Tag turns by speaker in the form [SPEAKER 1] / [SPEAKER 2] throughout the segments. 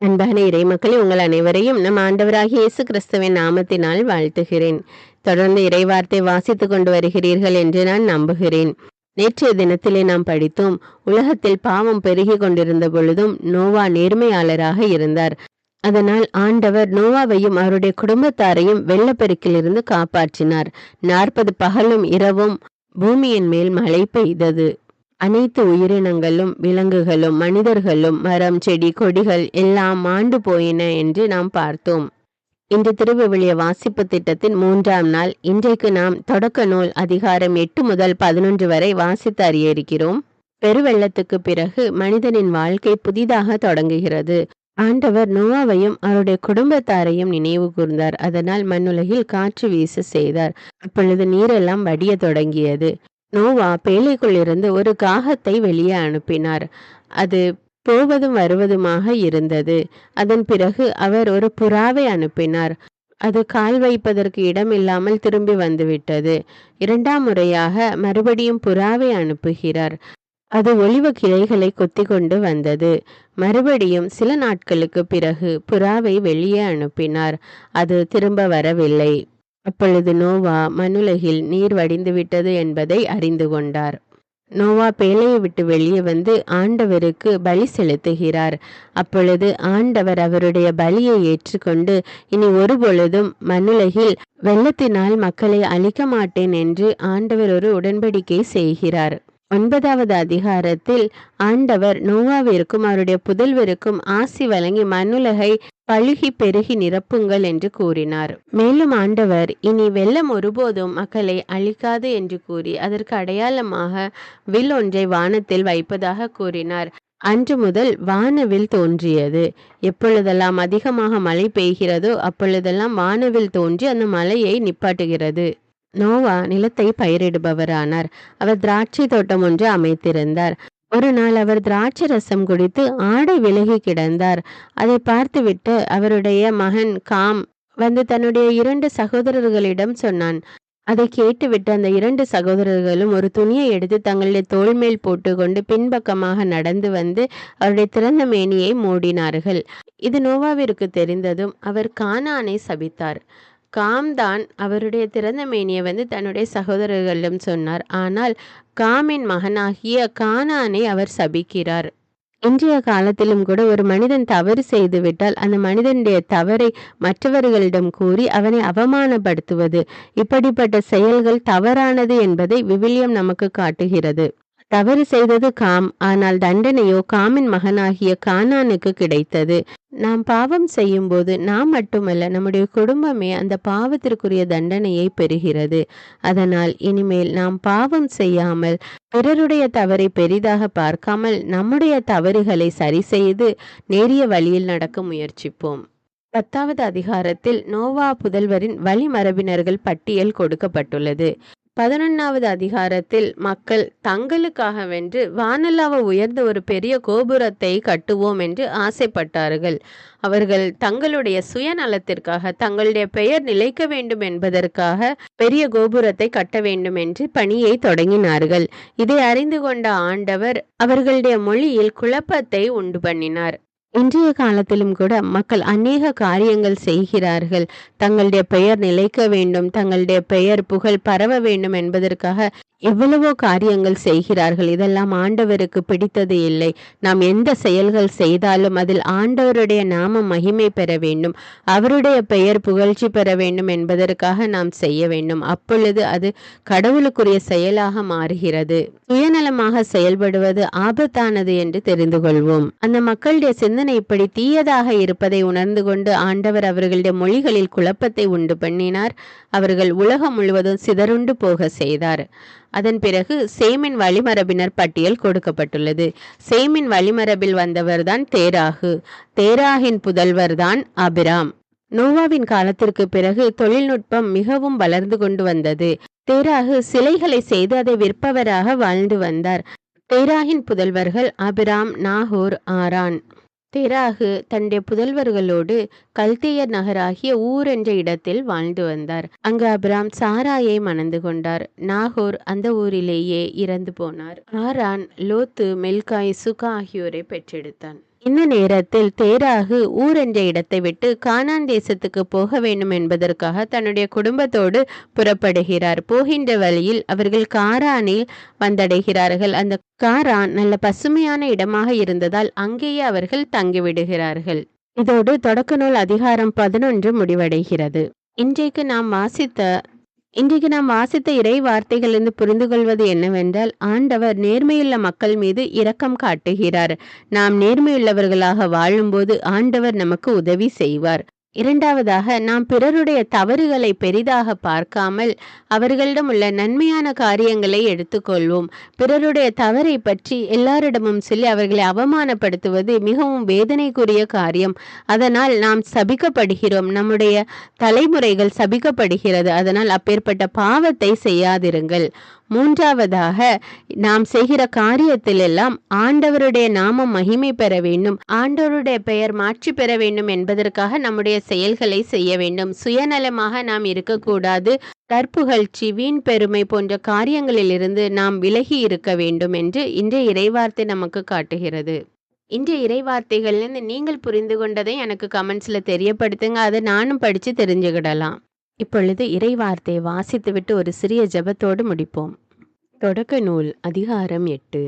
[SPEAKER 1] அன்பான இறைமக்களே, உங்கள் அனைவரையும் நம் ஆண்டவராகிய இயேசு கிறிஸ்துவின் நாமத்தினால் வாழ்த்துகிறேன். தொடர்ந்து இறைவார்த்தை வாசித்துக் கொண்டு வருகிறீர்கள் என்று நான் நம்புகிறேன். நேற்றைய தினத்திலே நாம் படித்தோம், உலகத்தில் பாவம் பெருகி கொண்டிருந்த பொழுதும் நோவா நேர்மையாளராக இருந்தார். அதனால் ஆண்டவர் நோவாவையும் அவருடைய குடும்பத்தாரையும் வெள்ளப்பெருக்கிலிருந்து காப்பாற்றினார். 40 பகலும் இரவும் பூமியின் மேல் மழை பெய்தது. அனைத்து உயிரினங்களும், விலங்குகளும், மனிதர்களும், மரம், செடி, கொடிகள் எல்லாம் மாண்டு போயின என்று நாம் பார்த்தோம். இன்று திருவிவிலிய வாசிப்பு திட்டத்தின் 3ஆம் நாள். இன்றைக்கு நாம் தொடக்க நூல் அதிகாரம் 8 முதல் 11 வரை வாசித்து அறிய இருக்கிறோம். பெருவெள்ளத்துக்கு பிறகு மனிதனின் வாழ்க்கை புதிதாக தொடங்குகிறது. ஆண்டவர் நோவாவையும் அவருடைய குடும்பத்தாரையும் நினைவு கூர்ந்தார். அதனால் மண்ணுலகில் காற்று வீச செய்தார். அப்பொழுது நீரெல்லாம் வடிய தொடங்கியது. நோவா பேழைக்குள் இருந்து ஒரு காகத்தை வெளியே அனுப்பினார். அது போவதும் வருவதுமாக இருந்தது. அதன் பிறகு அவர் ஒரு புறாவை அனுப்பினார். அது கால் வைப்பதற்கு இடம் இல்லாமல் திரும்பி வந்துவிட்டது. 2ஆம் முறையாக மறுபடியும் புறாவை அனுப்புகிறார். அது ஒலிவ கிளைகளை கொத்தி கொண்டு வந்தது. மறுபடியும் சில நாட்களுக்கு பிறகு புறாவை வெளியே அனுப்பினார். அது திரும்ப வரவில்லை. அப்பொழுது நோவா மண்ணுலகில் நீர் வடிந்து விட்டது என்பதை அறிந்து கொண்டார். நோவா பேழையை விட்டு வெளியே வந்து ஆண்டவருக்கு பலி செலுத்துகிறார். அப்பொழுது ஆண்டவர் அவருடைய பலியை ஏற்றுக்கொண்டு, இனி ஒரு பொழுதும் மண்ணுலகில் வெள்ளத்தினால் மக்களை அழிக்க மாட்டேன் என்று ஆண்டவர் ஒரு உடன்படிக்கை செய்கிறார். 9வது அதிகாரத்தில் ஆண்டவர் நோவாவிற்கும் அவருடைய புதல்வருக்கும் ஆசி வழங்கி மண்ணுலகை பழுகி பெருகி நிரப்புங்கள் என்று கூறினார். மேலும் ஆண்டவர் இனி வெள்ளம் ஒருபோதும் மக்களை அழிக்காது என்று கூறி அதற்கு அடையாளமாக வில் ஒன்றை வானத்தில் வைப்பதாக கூறினார். அன்று முதல் வானவில் தோன்றியது. எப்பொழுதெல்லாம் அதிகமாக மழை பெய்கிறதோ அப்பொழுதெல்லாம் வானவில் தோன்றி அந்த மழையை நிப்பாட்டுகிறது. நோவா நிலத்தை பயிரிடுபவரானார். அவர் திராட்சை தோட்டம் ஒன்று அமைத்திருந்தார். ஒரு நாள் அவர் திராட்சை ரசம் குடித்து ஆடை விலகி கிடந்தார். அதை பார்த்துவிட்டு அவருடைய மகன் காம் வந்து தன்னுடைய 2 சகோதரர்களிடம் சொன்னான். அதை கேட்டுவிட்டு அந்த 2 சகோதரர்களும் ஒரு துணியை எடுத்து தங்களுடைய தோள் மேல் போட்டுக்கொண்டு பின்பக்கமாக நடந்து வந்து அவருடைய திறந்த மேனியை மூடினார்கள். இது நோவாவிற்கு தெரிந்ததும் அவர் கானானை சபித்தார். காம் தான் அவருடைய திறந்த மேனியை வந்து தன்னுடைய சகோதரர்களிடம் சொன்னார். ஆனால் காமின் மகனாகிய கானானை அவர் சபிக்கிறார். இன்றைய காலத்திலும் கூட ஒரு மனிதன் தவறு செய்துவிட்டால் அந்த மனிதனுடைய தவறை மற்றவர்களிடம் கூறி அவனை அவமானப்படுத்துவது, இப்படிப்பட்ட செயல்கள் தவறானது என்பதை விவிலியம் நமக்கு காட்டுகிறது. தவறு செய்தது காம், ஆனால் தண்டனையோ காமின் மகனாகிய கானானுக்கு கிடைத்தது. நாம் பாவம் செய்யும் போது நாம் மட்டுமல்ல, நம்முடைய குடும்பமே அந்த பாவத்திற்குரிய தண்டனையை பெறுகிறது. அதனால் இனிமேல் நாம் பாவம் செய்யாமல், பிறருடைய தவறை பெரிதாக பார்க்காமல் நம்முடைய தவறுகளை சரி செய்து நேரிய வழியில் நடக்க முயற்சிப்போம். 10வது அதிகாரத்தில் நோவா புதல்வரின் வழிமரபினர்கள் பட்டியல் கொடுக்கப்பட்டுள்ளது. 11வது அதிகாரத்தில் மக்கள் தங்களுக்காகவென்று வானளாவ உயர்ந்த ஒரு பெரிய கோபுரத்தை கட்டுவோம் என்று ஆசைப்பட்டார்கள். அவர்கள் தங்களுடைய சுயநலத்திற்காக, தங்களுடைய பெயர் நிலைக்க வேண்டும் என்பதற்காக பெரிய கோபுரத்தை கட்ட வேண்டும் என்று பணியை தொடங்கினார்கள். இதை அறிந்து கொண்ட ஆண்டவர் அவர்களுடைய மொழியில் குழப்பத்தை உண்டு பண்ணினார். இன்றைய காலத்திலும் கூட மக்கள் அநேக காரியங்கள் செய்கிறார்கள். தங்களுடைய பெயர் நிலைக்க வேண்டும், தங்களுடைய பெயர் புகழ் பரவ வேண்டும் என்பதற்காக எவ்வளவோ காரியங்கள் செய்கிறார்கள். இதெல்லாம் ஆண்டவருக்கு பிடித்தது இல்லை. நாம் எந்த செயல்கள் செய்தாலும் அதில் ஆண்டவருடைய நாமம் மகிமை பெற வேண்டும், அவருடைய பெயர் புகழ்ச்சி பெற வேண்டும் என்பதற்காக நாம் செய்ய வேண்டும். அப்பொழுது அது கடவுளுக்குரிய செயலாக மாறுகிறது. சுயநலமாக செயல்படுவது ஆபத்தானது என்று தெரிந்து கொள்வோம். அந்த மக்களுடைய சிந்தனை இப்படி தீயதாக இருப்பதை உணர்ந்து கொண்டு ஆண்டவர் அவர்களுடைய மொழிகளில் குழப்பத்தை உண்டு பண்ணினார். அவர்கள் உலகம் முழுவதும் சிதறுண்டு போக செய்தார். அதன் பிறகு சேமின் வழிமரபினர் பட்டியல் கொடுக்கப்பட்டுள்ளது. சேமின் வழிமரபில் வந்தவர்தான் தேராகு. தேராகின் புதல்வர்தான் ஆபிராம். நோவாவின் காலத்திற்கு பிறகு தொழில்நுட்பம் மிகவும் வளர்ந்து கொண்டு வந்தது. தேராகு சிலைகளை செய்து அதை விற்பவராக வாழ்ந்து வந்தார். தேராகின் புதல்வர்கள் ஆபிராம், நாகோர், ஆரான். தேராகு தன்னுடைய புதல்வர்களோடு கல்தேயர் நகராகிய ஊர் என்ற இடத்தில் வாழ்ந்து வந்தார். அங்கு ஆபிராம் சாராயை மணந்து கொண்டார். நாகோர் அந்த ஊரிலேயே இறந்து போனார். ஆரான் லோத்து, மெல்காய், சுகா ஆகியோரை பெற்றெடுத்தான். இந்த நேரத்தில் தேராகு ஊர் என்ற இடத்தை விட்டு கானான் தேசத்துக்கு போக வேண்டும் என்பதற்காக தன்னுடைய குடும்பத்தோடு புறப்படுகிறார். போகின்ற வழியில் அவர்கள் காரானில் வந்தடைகிறார்கள். அந்த காரான் நல்ல பசுமையான இடமாக இருந்ததால் அங்கேயே அவர்கள் தங்கிவிடுகிறார்கள். இதோடு தொடக்க நூல் அதிகாரம் 11 முடிவடைகிறது. இன்றைக்கு நாம் வாசித்த இறை வார்த்தைகளிலிருந்து புரிந்து கொள்வது என்னவென்றால், ஆண்டவர் நேர்மையுள்ள மக்கள் மீது இரக்கம் காட்டுகிறார். நாம் நேர்மையுள்ளவர்களாக வாழும்போது ஆண்டவர் நமக்கு உதவி செய்வார். இரண்டாவதாக, நாம் பிறருடைய தவறுகளை பெரிதாக பார்க்காமல் அவர்களிடம் உள்ள நன்மையான காரியங்களை எடுத்துக்கொள்வோம். பிறருடைய தவறை பற்றி எல்லாரிடமும் சொல்லி அவர்களை அவமானப்படுத்துவது மிகவும் வேதனைக்குரிய காரியம். அதனால் நாம் சபிக்கப்படுகிறோம். நம்முடைய தலைமுறைகள் சபிக்கப்படுகிறது. அதனால் அப்பேற்பட்ட பாவத்தை செய்யாதிருங்கள். மூன்றாவதாக, நாம் செய்கிற காரியத்திலெல்லாம் ஆண்டவருடைய நாமம் மகிமை பெற வேண்டும், ஆண்டவருடைய பெயர் மாற்றி பெற வேண்டும் என்பதற்காக நம்முடைய செயல்களை செய்ய வேண்டும். சுயநலமாக நாம் இருக்கக்கூடாது. கற்புகழ்ச்சி, வீண் பெருமை போன்ற காரியங்களிலிருந்து நாம் விலகி இருக்க வேண்டும் என்று இன்றைய இறைவார்த்தை நமக்கு காட்டுகிறது. இன்றைய இறைவார்த்தைகள்லேருந்து நீங்கள் புரிந்து கொண்டதை எனக்கு கமெண்ட்ஸ்ல தெரியப்படுத்துங்க. அதை நானும் படித்து தெரிஞ்சுக்கிடலாம். இப்பொழுது இறைவார்த்தையை வாசித்துவிட்டு ஒரு சிறிய ஜெபத்தோடு முடிப்போம். தொடக்க நூல் அதிகாரம் 8.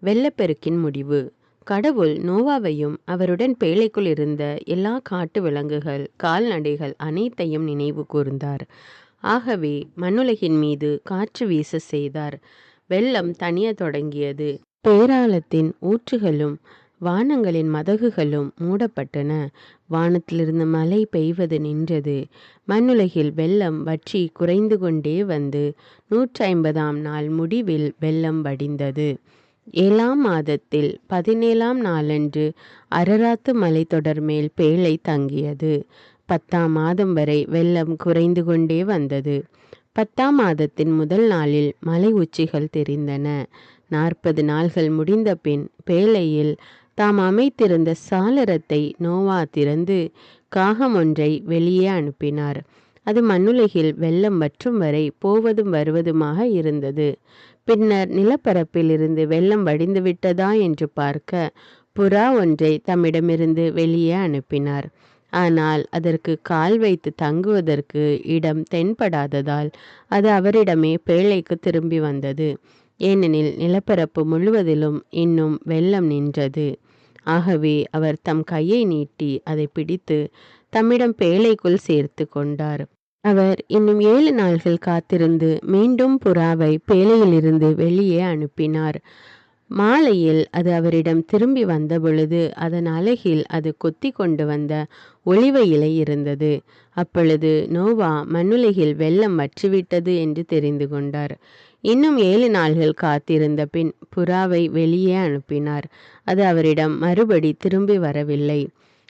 [SPEAKER 1] வெள்ளப்பெருக்கின் முடிவு. கடவுள் நோவாவையும் அவருடன் பேழைக்குள் இருந்த எல்லா காட்டு விலங்குகள், கால்நடைகள் அனைத்தையும் நினைவு கூர்ந்தார். ஆகவே மண்ணுலகின் மீது காற்று வீச செய்தார். வெள்ளம் தணிய தொடங்கியது. பேராளத்தின் ஊற்றுகளும் வானங்களின் மதகுகளும் மூடப்பட்டன. வானத்திலிருந்து மழை பெய்வது நின்றது. மண்ணுலகில் வெள்ளம் வற்றி குறைந்து கொண்டே வந்து 150ஆம் நாள் முடிவில் வெள்ளம் வடிந்தது. 7ஆம் மாதத்தில் 17ஆம் நாளன்று அரராத்து மலைத்தொடர் மேல் பேழை தங்கியது. 10ஆம் மாதம் வரை வெள்ளம் குறைந்து கொண்டே வந்தது. 10ஆம் மாதத்தின் முதல் நாளில் மலை உச்சிகள் தெரிந்தன. 40 நாள்கள் முடிந்த பின் பேழையில் தாம் அமைத்திருந்த சாளரத்தை நோவா திறந்து காகம் ஒன்றை வெளியே அனுப்பினார். அது மண்ணுலகில் வெள்ளம் வற்றும் வரை போவதும் வருவதுமாக இருந்தது. பின்னர் நிலப்பரப்பில் இருந்து வெள்ளம் வடிந்து விட்டதா என்று பார்க்க புறா ஒன்றை தம்மிடமிருந்து வெளியே அனுப்பினார். ஆனால் அதற்கு கால் வைத்து தங்குவதற்கு இடம் தென்படாததால் அது அவரிடமே பேழைக்கு திரும்பி வந்தது. ஏனெனில் நிலப்பரப்பு முழுவதிலும் இன்னும் வெள்ளம் நின்றது. ஆகவே அவர் தம் கையை நீட்டி அதை பிடித்து தம்மிடம் பேழைக்குள் சேர்த்து கொண்டார். அவர் இன்னும் 7 நாள்கள் காத்திருந்து மீண்டும் புறாவை பேழையிலிருந்து வெளியே அனுப்பினார். மாலையில் அது அவரிடம் திரும்பி வந்தபொழுது அதன் அலகில் அது கொத்தி கொண்டு வந்த ஒலிவ இலை இருந்தது. அப்பொழுது நோவா மண்ணுலகில் வெள்ளம் வற்றிவிட்டது என்று தெரிந்து கொண்டார். இன்னும் 7 நாள்கள் காத்திருந்த பின் புறாவை வெளியே அனுப்பினார். அது அவரிடம் மறுபடி திரும்பி வரவில்லை.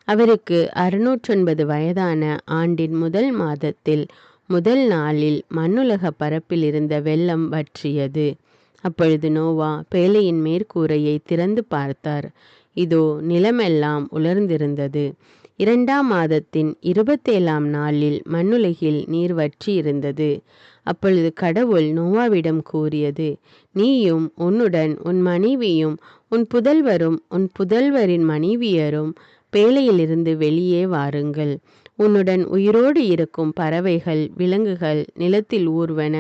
[SPEAKER 1] அவருக்கு 609 வயதான ஆண்டின் முதல் மாதத்தில் முதல் நாளில் மண்ணுலக பரப்பில் இருந்த வெள்ளம் வற்றியது. அப்பொழுது நோவா பேழையின் மேற்கூரையை திறந்து பார்த்தார். இதோ நிலமெல்லாம் உலர்ந்திருந்தது. 2ஆம் மாதத்தின் 27ஆம் நாளில் மண்ணுலகில் நீர் வற்றி இருந்தது. அப்பொழுது கடவுள் நோவாவிடம் கூறியது, நீயும் உன்னுடன் உன் மனைவியும் உன் புதல்வரும் உன் புதல்வரின் மனைவியரும் பேழையிலிருந்து வெளியே வாருங்கள். உன்னுடன் உயிரோடு இருக்கும் பறவைகள், விலங்குகள், நிலத்தில் ஊர்வன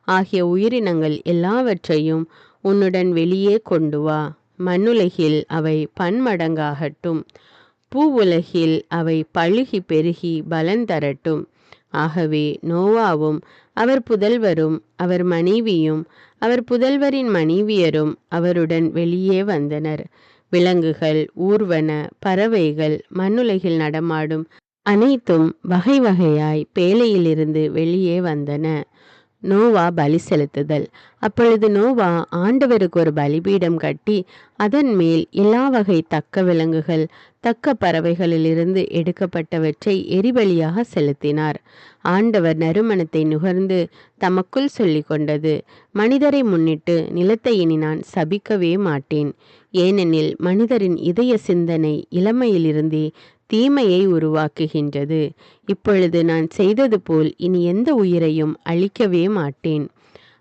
[SPEAKER 1] ஆகிய உயிரினங்கள் எல்லாவற்றையும் உன்னுடன் வெளியே கொண்டு வா. மண்ணுலகில் அவை பன்மடங்காகட்டும். பூவுலகில் அவை பழுகி பெருகி பலன் தரட்டும். ஆகவே நோவாவும் அவர் புதல்வரும் அவர் மனைவியும் அவர் புதல்வரின் மனைவியரும் அவருடன் வெளியே வந்தனர். விலங்குகள், ஊர்வன, பறவைகள், மண்ணுலகில் நடமாடும் அனைத்தும் வகை வகையாய் பேழையிலிருந்து வெளியே வந்தன. நோவா பலி செலுத்துதல். அப்பொழுது நோவா ஆண்டவருக்கு ஒரு பலிபீடம் கட்டி அதன் மேல் எல்லா வகை தக்க விலங்குகள், தக்க பறவைகளிலிருந்து எடுக்கப்பட்டவற்றை எரிபலியாக செலுத்தினார். ஆண்டவர் நறுமணத்தை நுகர்ந்து தமக்குள் சொல்லி கொண்டது, மனிதரை முன்னிட்டு நிலத்தை இனி நான் சபிக்கவே மாட்டேன். ஏனெனில் மனிதரின் இதய சிந்தனை இளமையிலிருந்தே தீமையை உருவாக்குகின்றது. இப்பொழுது நான் செய்தது போல் இனி எந்த உயிரையும் அழிக்கவே மாட்டேன்.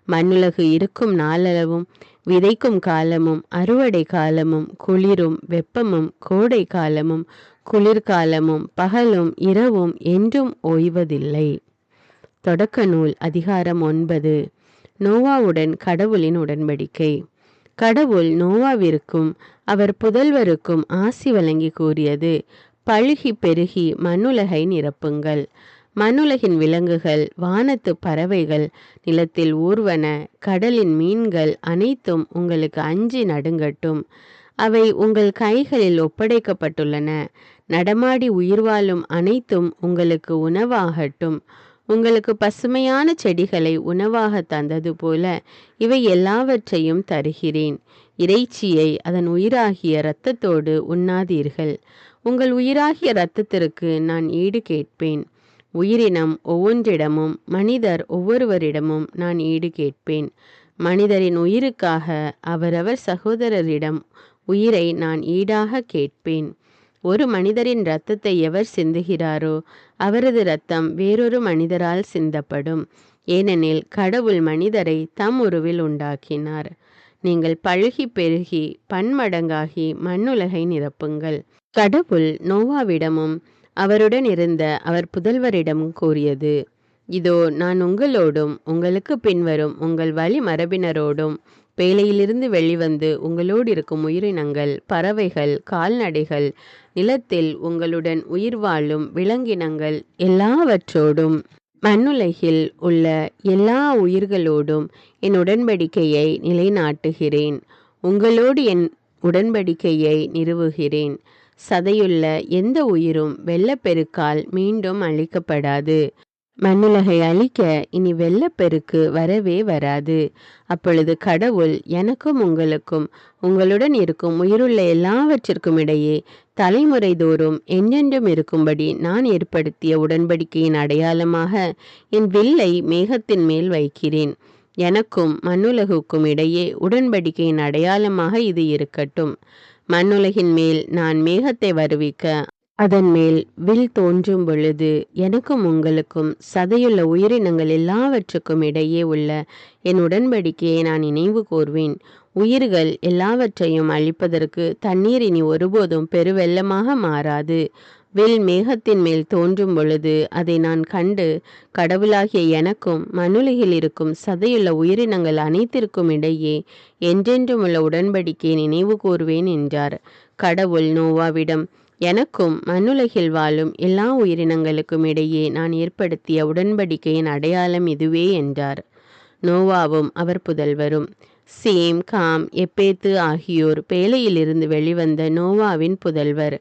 [SPEAKER 1] மண்ணுலகு இருக்கும் நாளளவும் விதைக்கும் காலமும் அறுவடை காலமும் குளிரும் வெப்பமும் கோடை காலமும் குளிர்காலமும் பகலும் இரவும் என்றும் ஓய்வதில்லை. தொடக்க நூல் அதிகாரம் 9. நோவாவுடன் கடவுளின் உடன்படிக்கை. கடவுள் நோவாவிற்கும் அவர் புதல்வருக்கும் ஆசி வழங்கி கூறியது, பழுகி பெருகி மண்ணுலகை நிரப்புங்கள். மண்ணுலகின் விலங்குகள், வானத்து பறவைகள், நிலத்தில் ஊர்வன, கடலின் மீன்கள் அனைத்தும் உங்களுக்கு அஞ்சி நடுங்கட்டும். அவை உங்கள் கைகளில் ஒப்படைக்கப்பட்டுள்ளன. நடமாடி உயிர் வாழும் அனைத்தும் உங்களுக்கு உணவாகட்டும். உங்களுக்கு பசுமையான செடிகளை உணவாக தந்தது போல இவை எல்லாவற்றையும் தருகிறேன். இறைச்சியை அதன் உயிராகிய இரத்தத்தோடு உண்ணாதீர்கள். உங்கள் உயிராகிய இரத்தத்திற்கு நான் ஈடு கேட்பேன். உயிரினம் ஒவ்வொன்றிடமும் மனிதர் ஒவ்வொருவரிடமும் நான் ஈடு கேட்பேன். மனிதரின் உயிருக்காக அவரவர் சகோதரரிடம் உயிரை நான் ஈடாக கேட்பேன். ஒரு மனிதரின் இரத்தத்தை எவர் சிந்துகிறாரோ அவரது இரத்தம் வேறொரு மனிதரால் சிந்தப்படும். ஏனெனில் கடவுள் மனிதரை தம் உருவில் உண்டாக்கினார். நீங்கள் பழுகி பெருகி பன்மடங்காகி மண்ணுலகை நிரப்புங்கள். கடவுள் நோவாவிடமும் அவருடன் இருந்த அவர் புதல்வரிடமும் கூறியது, இதோ நான் உங்களோடும் உங்களுக்கு பின்வரும் உங்கள் வழி மரபினரோடும் பேழையிலிருந்து வெளிவந்து உங்களோடு இருக்கும் உயிரினங்கள், பறவைகள், கால்நடைகள், நிலத்தில் உங்களுடன் உயிர் வாழும் விலங்கினங்கள் எல்லாவற்றோடும் மண்ணுலகில் உள்ள எல்லா உயிர்களோடும் என் உடன்படிக்கையை நிலைநாட்டுகிறேன். உங்களோடு என் உடன்படிக்கையை நிறுவுகிறேன். சதையுள்ள எந்த உயிரும் வெள்ளப்பெருக்கால் மீண்டும் அழிக்கப்படாது. மண்ணுலகை அழிக்க இனி வெள்ளப்பெருக்கு வரவே வராது. அப்பொழுது கடவுள் எனக்கும் உங்களுக்கும் உங்களுடன் இருக்கும் உயிருள்ள எல்லாவற்றிற்கும் இடையே தலைமுறை தோறும் என்றென்றும் இருக்கும்படி நான் ஏற்படுத்திய உடன்படிக்கையின் அடையாளமாக என் வில்லை மேகத்தின் மேல் வைக்கிறேன். எனக்கும் மண்ணுலகுக்கும் இடையே உடன்படிக்கையின் அடையாளமாக இது இருக்கட்டும். மண்ணுலகின் மேல் நான் மேகத்தை வருவிக்க அதன் மேல் வில் தோன்றும் பொழுது எனக்கும் உங்களுக்கும் சதையுள்ள உயிரினங்கள் எல்லாவற்றுக்கும் இடையே உள்ள என் உடன்படிக்கையை நான் நினைவு கூர்வேன். உயிர்கள் எல்லாவற்றையும் அழிப்பதற்கு தண்ணீர் இனி ஒருபோதும் பெருவெள்ளமாக மாறாது. வில் மேகத்தின் மேல் தோன்றும் பொழுது அதை நான் கண்டு கடவுளாகிய எனக்கும் மண்ணுலகில் இருக்கும் சதையுள்ள உயிரினங்கள் அனைத்திற்கும் இடையே என்றென்றும் உள்ள உடன்படிக்கையை நினைவு கூர்வேன் என்றார். கடவுள் நோவாவிடம், எனக்கும் மண்ணுலகில் வாழும் எல்லா உயிரினங்களுக்கும் இடையே நான் ஏற்படுத்திய உடன்படிக்கையின் அடையாளம் இதுவே என்றார். நோவாவும் அவர் புதல்வரும். சேம், காம், எப்பேத்து ஆகியோர் பேழையிலிருந்து வெளிவந்த நோவாவின் புதல்வர்.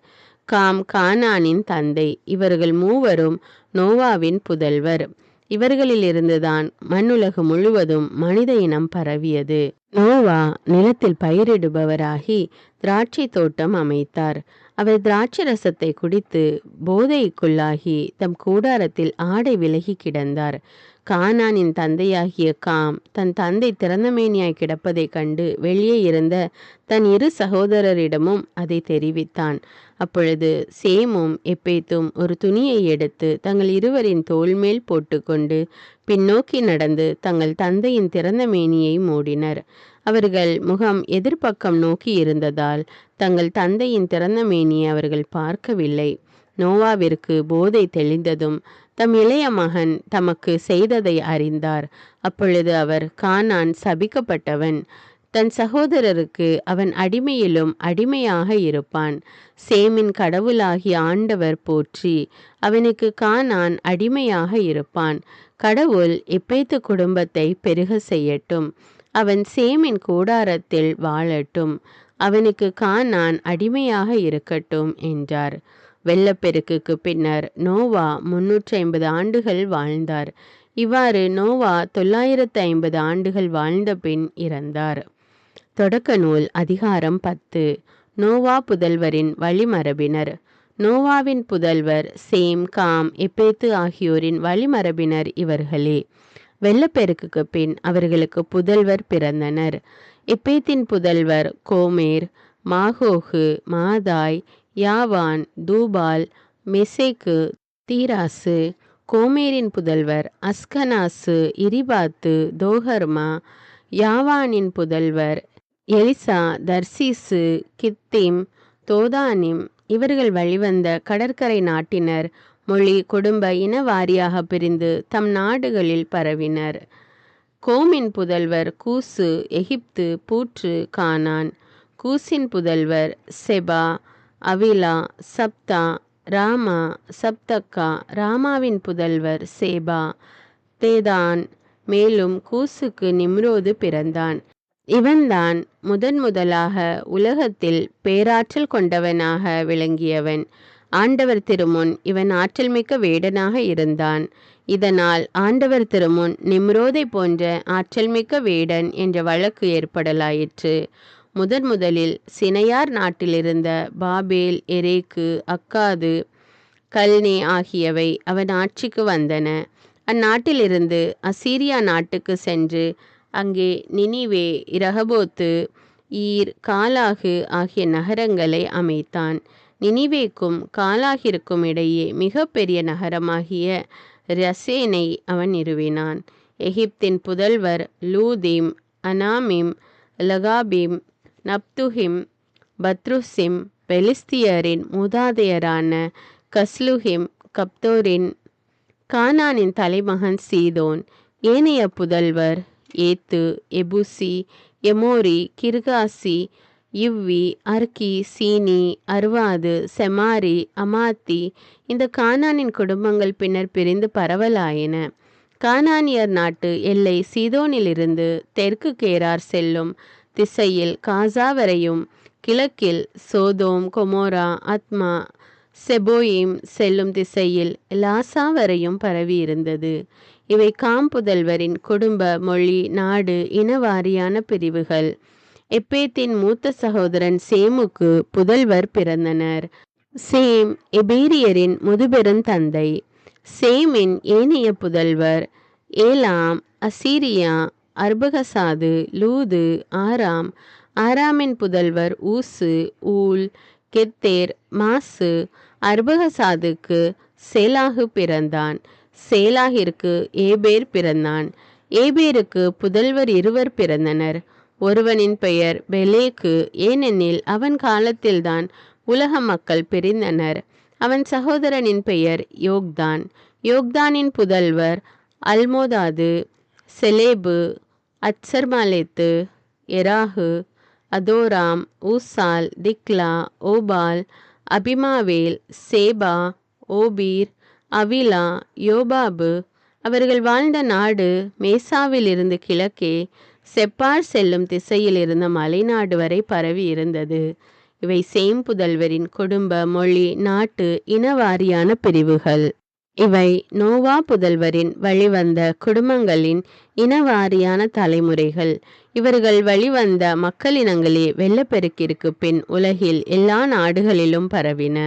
[SPEAKER 1] காம் கானானின் தந்தை. இவர்கள் மூவரும் நோவாவின் புதல்வர். இவர்களிலிருந்துதான் மண்ணுலகு முழுவதும் மனித இனம் பரவியது. நோவா நிலத்தில் பயிரிடுபவராகி திராட்சை தோட்டம் அமைத்தார். அவர் திராட்சை ரசத்தை குடித்து போதைக்குள்ளாகி தம் கூடாரத்தில் ஆடை விலகி கிடந்தார். கானானின் தந்தையாகிய காம் தன் தந்தை திறந்தமேனியாய் கிடப்பதைக் கண்டு வெளியே இருந்த தன் இரு சகோதரரிடமும் அதை தெரிவித்தான். அப்பொழுது சேமும் எப்பேத்தும் ஒரு துணியை எடுத்து தங்கள் இருவரின் தோள் மேல் போட்டுக்கொண்டு பின்னோக்கி நடந்து தங்கள் தந்தையின் திறந்த மேனியை மூடினர். அவர்கள் முகம் எதிர்பக்கம் நோக்கி இருந்ததால் தங்கள் தந்தையின் திறந்த மேனியை அவர்கள் பார்க்கவில்லை. நோவாவிற்கு போதை தெளிந்ததும் தம் இளைய மகன் தமக்கு செய்ததை அறிந்தார். அப்பொழுது அவர், கானான் சபிக்கப்பட்டவன், தன் சகோதரருக்கு அவன் அடிமையிலும் அடிமையாக இருப்பான். சேமின் கடவுளாகிய ஆண்டவர் போற்றி, அவனுக்கு கானான் அடிமையாக இருப்பான். கடவுள் எப்பேத்து குடும்பத்தை பெருக செய்யட்டும். அவன் சேமின் கூடாரத்தில் வாழட்டும். அவனுக்கு கானான் அடிமையாக இருக்கட்டும் என்றார். வெள்ளப்பெருக்குக்கு பின்னர் நோவா 350 ஆண்டுகள் வாழ்ந்தார். இவ்வாறு நோவா 950 ஆண்டுகள் வாழ்ந்த பின் இறந்தார். தொடக்க நூல் அதிகாரம் 10. நோவா புதல்வரின் வழிமரபினர். நோவாவின் புதல்வர் சேம், காம், எப்பேத்து ஆகியோரின் வழிமரபினர் இவர்களே. வெள்ளப்பெருக்குக்கு பின் அவர்களுக்கு புதல்வர் பிறந்தனர். எப்பேத்தின் புதல்வர் கோமேர், மாகோகு, மாதாய், யாவான், தூபால், மெசேக்கு, தீராசு. கோமேரின் புதல்வர் அஸ்கனாசு, இரிபாத்து, தோகர்மா. யாவானின் புதல்வர் எலிசா, தர்சீசு, கித்தீம், தோதானிம் இவர்கள் வழிவந்த கடற்கரை நாட்டினர் மொழி குடும்ப இன வாரியாக பிரிந்து தம் நாடுகளில் பரவினர். கோமின் புதல்வர் கூசு, எகிப்து, பூற்று, கானான். கூசின் புதல்வர் செபா, அவிலா, சப்தா, ராமா, சப்தக்கா. ராமாவின் புதல்வர் சேபா, தேதான். மேலும் கூசுக்கு நிம்ரோது பிறந்தான். இவன்தான் முதலாக உலகத்தில் பேராற்றல் கொண்டவனாக விளங்கியவன். ஆண்டவர் திருமுன் இவன் ஆற்றல் மிக்க வேடனாக இருந்தான். இதனால் ஆண்டவர் திருமுன் நிம்ரோதை போன்ற ஆற்றல் மிக்க வேடன் என்ற வழக்கு ஏற்படலாயிற்று. முதலில் சினையார் நாட்டிலிருந்த பாபேல், எரேக்கு, அக்காது, கல்னே ஆகியவை அவன் ஆட்சிக்கு வந்தன. அந்நாட்டிலிருந்து அசீரியா நாட்டுக்கு சென்று அங்கே நினிவே, இரகபோத்து, ஈர், காலாகு ஆகிய நகரங்களை அமைத்தான். நினிவேக்கும் காலாகிற்கும் இடையே மிக பெரிய நகரமாகிய ரசேனை அவன் நிறுவினான். எகிப்தின் புதல்வர் லூதீம், அனாமிம், லகாபீம், நப்துஹிம், பத்ருசிம், பெலிஸ்தியரின் மூதாதையரான கஸ்லுஹிம், கப்தோரின். கானானின் தலைமகன் சீதோன். ஏனைய புதல்வர் ஏத்து, எபுசி, எமோரி, கிர்காசி, இவ்வி, அர்கி, சீனி, அர்வாது, செமாரி, அமாத்தி. இந்த கானானின் குடும்பங்கள் பின்னர் பிரிந்து பரவலாயின. கானானியர் நாட்டு எல்லை சீதோனிலிருந்து தெற்கு கேரார் செல்லும் திசையில் காசா வரையும், கிழக்கில் சோதோம், கொமோரா, அத்மா, செபோயிம் செல்லும் திசையில் லாசா வரையும் பரவியிருந்தது. இவை காம் புதல்வரின் குடும்ப, மொழி, நாடு, இனவாரியான பிரிவுகள். எப்பேத்தின் மூத்த சகோதரன் சேமுக்கு புதல்வர் பிறந்தனர். சேம் எபேரியரின் முதுபெரும் தந்தை. சேமின் ஏனைய புதல்வர் ஏலாம், அசீரியா, அர்பகசாது, லூது, ஆராம். ஆராமின் புதல்வர் ஊசு, ஊல், கெத்தேர், மாசு. அர்பகசாதுக்கு சேலாகு பிறந்தான். சேலாகிற்கு ஏபேர் பிறந்தான். ஏபேருக்கு புதல்வர் இருவர் பிறந்தனர். ஒருவனின் பெயர் பெலேக்கு, ஏனெனில் அவன் காலத்தில்தான் உலக மக்கள் பிரிந்தனர். அவன் சகோதரனின் பெயர் யோக்தான். யோக்தானின் புதல்வர் அல்மோதாது, செலேபு, அத்சர்மாலேத்து, எராகு, அதோராம், ஊசால், திக்லா, ஓபால், அபிமாவேல், சேபா, ஓபீர், அவிலா, யோபாபு. அவர்கள் வாழ்ந்த நாடு மேசாவிலிருந்து கிழக்கே செப்பார் செல்லும் திசையில் இருந்த மலைநாடு வரை பரவி இருந்தது. இவை சேம் புதல்வரின் குடும்ப, மொழி, நாட்டு, இனவாரியான பிரிவுகள். இவை நோவா புதல்வரின் வழிவந்த குடும்பங்களின் இனவாரியான தலைமுறைகள். இவர்கள் வழிவந்த மக்களினங்களே வெள்ளப்பெருக்கிற்கு பின் உலகில் எல்லா நாடுகளிலும் பரவின.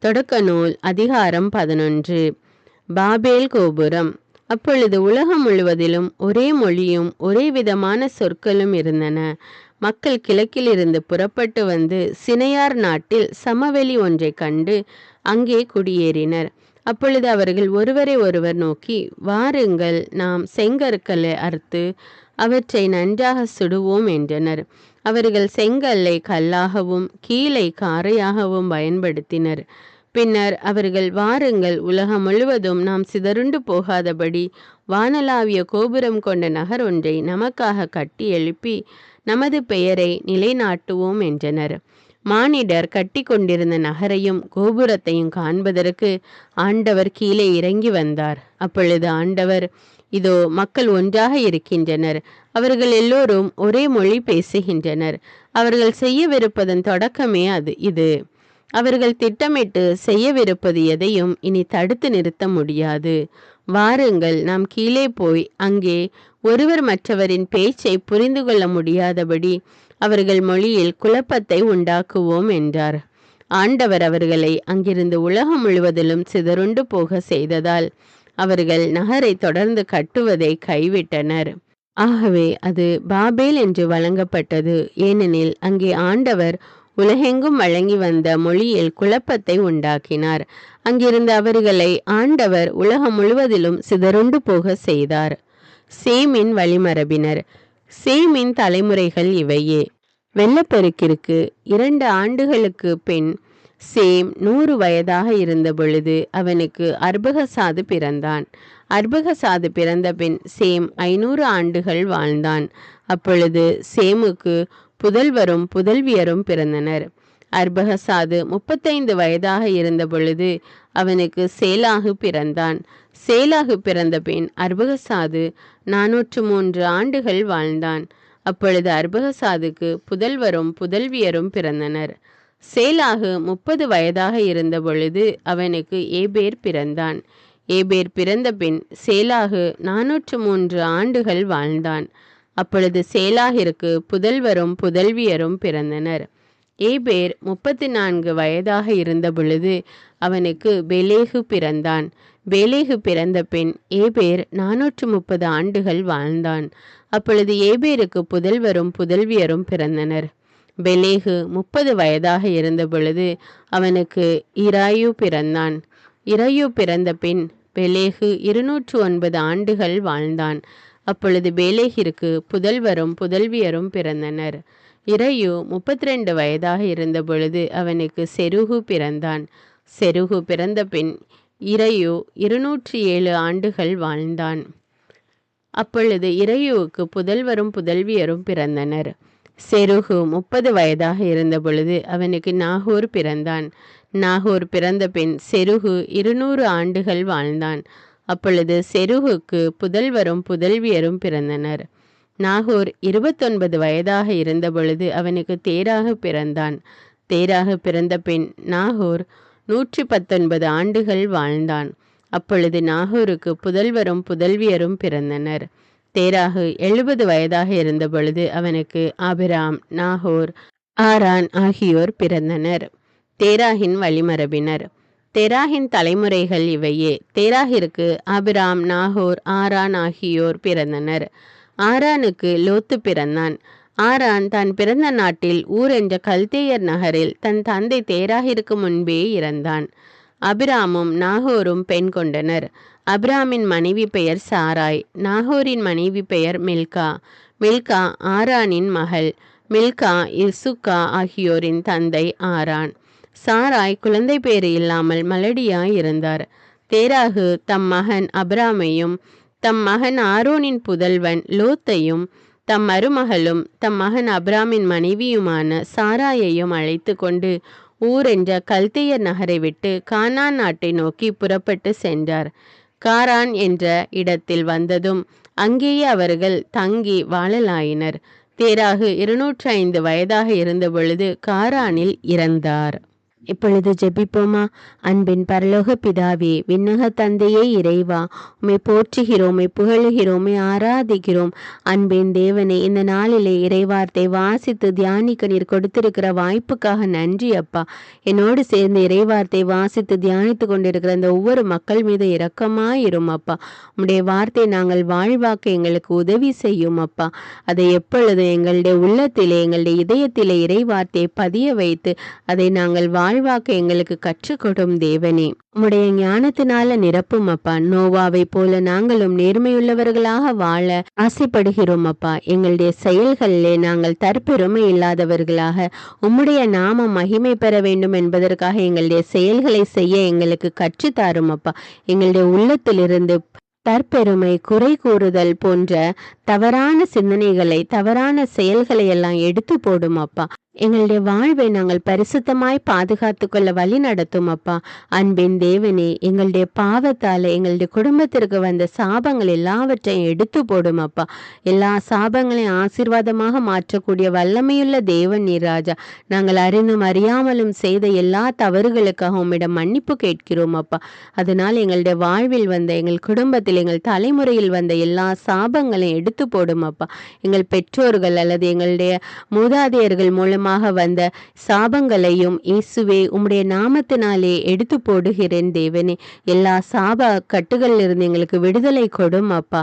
[SPEAKER 1] தொடக்க நூல் அதிகாரம் 11. பாபேல் கோபுரம். அப்பொழுது உலகம் முழுவதிலும் ஒரே மொழியும் ஒரே விதமான சொற்களும் இருந்தன. மக்கள் கிழக்கிலிருந்து புறப்பட்டு வந்து சினையார் நாட்டில் சமவெளி ஒன்றை கண்டு அங்கே குடியேறினர். அப்பொழுது அவர்கள் ஒருவரை ஒருவர் நோக்கி, வாருங்கள், நாம் செங்கற்களை அறுத்து அவற்றை நன்றாக சுடுவோம் என்றனர். அவர்கள் செங்கல்லை கல்லாகவும் கீலை காரையாகவும் பயன்படுத்தினர். பின்னர் அவர்கள், வாருங்கள், உலகம் முழுவதும் நாம் சிதறுண்டு போகாதபடி வானளாவிய கோபுரம் கொண்ட நகர் ஒன்றை நமக்காக கட்டி எழுப்பி நமது பெயரை நிலைநாட்டுவோம் என்றனர். மானிடர் கட்டி கொண்டிருந்த நகரையும் கோபுரத்தையும் காண்பதற்கு ஆண்டவர் கீழே இறங்கி வந்தார். அப்பொழுது ஆண்டவர், இதோ மக்கள் ஒன்றாக இருக்கின்றனர். அவர்கள் எல்லோரும் ஒரே மொழி பேசுகின்றனர். அவர்கள் செய்யவிருப்பதன் தொடக்கமே இது. அவர்கள் திட்டமிட்டு செய்யவிருப்பது எதையும் இனி தடுத்து நிறுத்த முடியாது. வாருங்கள், நாம் கீழே போய் அங்கே ஒருவர் மற்றவரின் பேச்சை புரிந்து கொள்ள முடியாதபடி அவர்கள் மொழியில் குழப்பத்தை உண்டாக்குவோம் என்றார். ஆண்டவர் அவர்களை அங்கிருந்து உலகம் முழுவதிலும் சிதறுண்டு போக செய்ததால் அவர்கள் நகரை தொடர்ந்து கட்டுவதை கைவிட்டனர். ஆகவே அது பாபேல் என்று வழங்கப்பட்டது. ஏனெனில் அங்கே ஆண்டவர் உலகெங்கும் வழங்கி வந்த மொழியில் குழப்பத்தை உண்டாக்கினார். அங்கிருந்து அவர்களை ஆண்டவர் உலகம் முழுவதிலும் சிதறுண்டு போக செய்தார். சேமின் வழிமரபினர். சேமின் தலைமுறைகள் இவையே. வெள்ளப்பெருக்கிற்கு 2 ஆண்டுகளுக்கு பின் சேம் 100 வயதாக இருந்த பொழுது அவனுக்கு அர்பகசாது பிறந்தான். அர்பகசாது பிறந்த பின் சேம் 500 ஆண்டுகள் வாழ்ந்தான். அப்பொழுது சேமுக்கு புதல்வரும் புதல்வியரும் பிறந்தனர். அர்பகசாது 35 வயதாக இருந்த பொழுது அவனுக்கு சேலாகு பிறந்தான். சேலாகு பிறந்த பின் அர்பகசாது 403 ஆண்டுகள் வாழ்ந்தான். அப்பொழுது அர்பகசாதுக்கு புதல்வரும் புதல்வியரும் பிறந்தனர். சேலாகு 30 வயதாக இருந்த பொழுது அவனுக்கு ஏபேர் பிறந்தான். ஏபேர் பிறந்த பின் சேலாகு 403 ஆண்டுகள் வாழ்ந்தான். அப்பொழுது சேலாகிற்கு புதல்வரும் புதல்வியரும் பிறந்தனர். ஏபேர் 34 வயதாக இருந்த பொழுது அவனுக்கு பெலேகு பிறந்தான். பெலேகு பிறந்த பின் ஏபேர் 430 ஆண்டுகள் வாழ்ந்தான். அப்பொழுது ஏபேருக்கு புதல்வரும் புதல்வியரும் பிறந்தனர். பெலேகு 30 வயதாக இருந்த பொழுது அவனுக்கு இராயு பிறந்தான். இராயு பிறந்த பின் பெலேகு 209 ஆண்டுகள் வாழ்ந்தான். அப்பொழுது பெலேகிற்கு புதல்வரும் புதல்வியரும் பிறந்தனர். இராயு 32 வயதாக இருந்த பொழுது அவனுக்கு செருகு பிறந்தான். செருகு பிறந்த பின் இராயு 207 ஆண்டுகள் வாழ்ந்தான். அப்பொழுது இராயுவுக்கு புதல்வரும் புதல்வியரும் பிறந்தனர். செருகு 30 வயதாக இருந்த பொழுது அவனுக்கு நாகோர் பிறந்தான். நாகோர் பிறந்த பின் செருகு 200 ஆண்டுகள் வாழ்ந்தான். அப்பொழுது செருகுக்கு புதல்வரும் புதல்வியரும் பிறந்தனர். நாகோர் 29 வயதாக இருந்த பொழுது அவனுக்கு தேராகு பிறந்தான். தேராகு பிறந்த பின் நாகோர் 119 ஆண்டுகள் வாழ்ந்தான். அப்பொழுது நாகோருக்கு புதல்வரும் புதல்வியரும் பிறந்தனர். தேராகு 70 வயதாக இருந்த பொழுது அவனுக்கு ஆபிராம், நாகோர், ஆரான் ஆகியோர் பிறந்தனர். தேராகின் வழிமரபினர். தேராகின் தலைமுறைகள் இவையே. தேராகிற்கு ஆபிராம், நாகோர், ஆரான் ஆகியோர் பிறந்தனர். ஆரானுக்கு லோத்து பிறந்தான். ஆரான் தான் பிறந்த நாட்டில் ஊர் என்ற கல்தேயர் நகரில் தன் தந்தை தேராகிற்கு முன்பே இறந்தான். அபிராமும் நாகோரும் பெண் கொண்டனர். அபிராமின் மனைவி பெயர் சாராய். நாகோரின் மனைவி பெயர் மில்கா. மில்கா ஆரானின் மகள். மில்கா இசுக்கா ஆகியோரின் தந்தை ஆரான். சாராய் குழந்தை பேறு இல்லாமல் மலடியாய் இருந்தார். தேராகு தம் மகன் அபிராமையும் தம் மகன் ஆரோனின் புதல்வன் லோத்தையும் தம் மருமகளும் தம் மகன் அபிராமின் மனைவியுமான சாராயையும் அழைத்து கொண்டு ஊர் என்ற கல்தேயர் நகரை விட்டு கானான் நாட்டை நோக்கி புறப்பட்டு சென்றார். காரான் என்ற இடத்தில் வந்ததும் அங்கேயே அவர்கள் தங்கி வாழலாயினர். தேராகு 205 வயதாக இருந்த பொழுது காரானில் இறந்தார். இப்பொழுது ஜெபிப்போமா. அன்பின் பரலோக பிதாவே, விண்ணக தந்தையே, இறைவா, உம்மை போற்றுகிறோம், உம்மை புகழுகிறோம், உம்மை ஆராதிக்கிறோம். அன்பின் தேவனே, இந்த நாளிலே இறைவார்த்தை வாசித்து தியானிக்க நீர் கொடுத்திருக்கிற வாய்ப்புக்காக நன்றி அப்பா. என்னோடு சேர்ந்து இறைவார்த்தை வாசித்து தியானித்து கொண்டிருக்கிற இந்த ஒவ்வொரு மக்கள் மீது இரக்கமாயிரும் அப்பா. உம்முடைய வார்த்தை நாங்கள் வாழ்வாக்க எங்களுக்கு உதவி செய்யும் அப்பா. அதை எப்பொழுது எங்களுடைய உள்ளத்திலே, எங்களுடைய இதயத்திலே இறைவார்த்தையை பதிய வைத்து அதை நாங்கள் வாழ்வாக்க எங்களுக்கு கற்றுக்கொடும் தேவனே. உம்முடைய ஞானத்தினால நிரப்பும் அப்பா. நோவாவை போல நாங்களும் நேர்மையுள்ளவர்களாக வாழ ஆசைப்படுகிறோம் அப்பா. எங்களுடைய செயல்களிலே நாங்கள் தற்பெருமை இல்லாதவர்களாக உம்முடைய நாமம் மகிமை பெற வேண்டும் என்பதற்காக எங்களுடைய செயல்களை செய்ய எங்களுக்கு கற்றுத்தாரும் அப்பா. எங்களுடைய உள்ளத்திலிருந்து தற்பெருமை, குறை கூறுதல் போன்ற தவறான சிந்தனைகளை, தவறான செயல்களை எல்லாம் எடுத்து போடும் அப்பா. எங்களுடைய வாழ்வை நாங்கள் பரிசுத்தமாய் பாதுகாத்து கொள்ள வழி நடத்தும் அப்பா. அன்பின் தேவனே, எங்களுடைய பாவத்தால எங்களுடைய குடும்பத்திற்கு வந்த சாபங்கள் எல்லாவற்றையும் எடுத்து போடும் அப்பா. எல்லா சாபங்களையும் ஆசீர்வாதமாக மாற்றக்கூடிய வல்லமையுள்ள தேவன் நீர் ராஜா. நாங்கள் அறிந்தும் அறியாமலும் செய்த எல்லா தவறுகளுக்காக உம்மிடம் மன்னிப்பு கேட்கிறோம் அப்பா. அதனால் எங்களுடைய வாழ்வில் வந்த, எங்கள் குடும்பத்தில், எங்கள் தலைமுறையில் வந்த எல்லா சாபங்களையும் எடுத்து போடும் அப்பா. எங்கள் பெற்றோர்கள் அல்லது எங்களுடைய மூதாதையர்கள் மூலமாக மூலமாக வந்த சாபங்களையும் இயேசுவே உம்முடைய நாமத்தினாலே எடுத்து போடுகிறேன் தேவனே. எல்லா சாப கட்டுகளில் இருந்து எங்களுக்கு விடுதலை கொடும் அப்பா.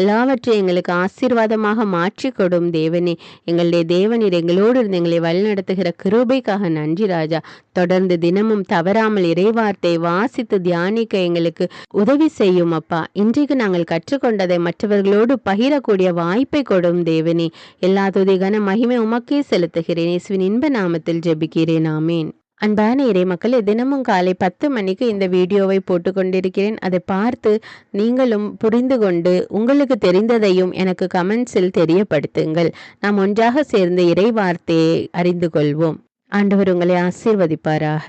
[SPEAKER 1] எல்லாவற்றையும் எங்களுக்கு ஆசீர்வாதமாக மாற்றி கொடும் தேவனே. எங்களுடைய தேவனீர் எங்களோடு இருந்து எங்களை வழிநடத்துகிற கிருபைக்காக நன்றி ராஜா. தொடர்ந்து தினமும் தவறாமல் இறைவார்த்தை வாசித்து தியானிக்க எங்களுக்கு உதவி செய்யும் அப்பா. இன்றைக்கு நாங்கள் கற்றுக்கொண்டதை மற்றவர்களோடு பகிரக்கூடிய வாய்ப்பை கொடும் தேவனே. எல்லா துதி கன மகிமை உமக்கே செலுத்துகிறேன். இயேசுவின் இன்ப நாமத்தில் ஜெபிக்கிறேன். ஆமேன். அன்பான இறை மக்களே, தினமும் காலை 10 மணிக்கு இந்த வீடியோவை போட்டு கொண்டிருக்கிறேன். அதை பார்த்து நீங்களும் புரிந்து கொண்டு உங்களுக்கு தெரிந்ததையும் எனக்கு கமெண்ட்ஸில் தெரியப்படுத்துங்கள். நாம் ஒன்றாக சேர்ந்து இறை வார்த்தையை அறிந்து கொள்வோம். ஆண்டவர் உங்களை ஆசீர்வதிப்பாராக.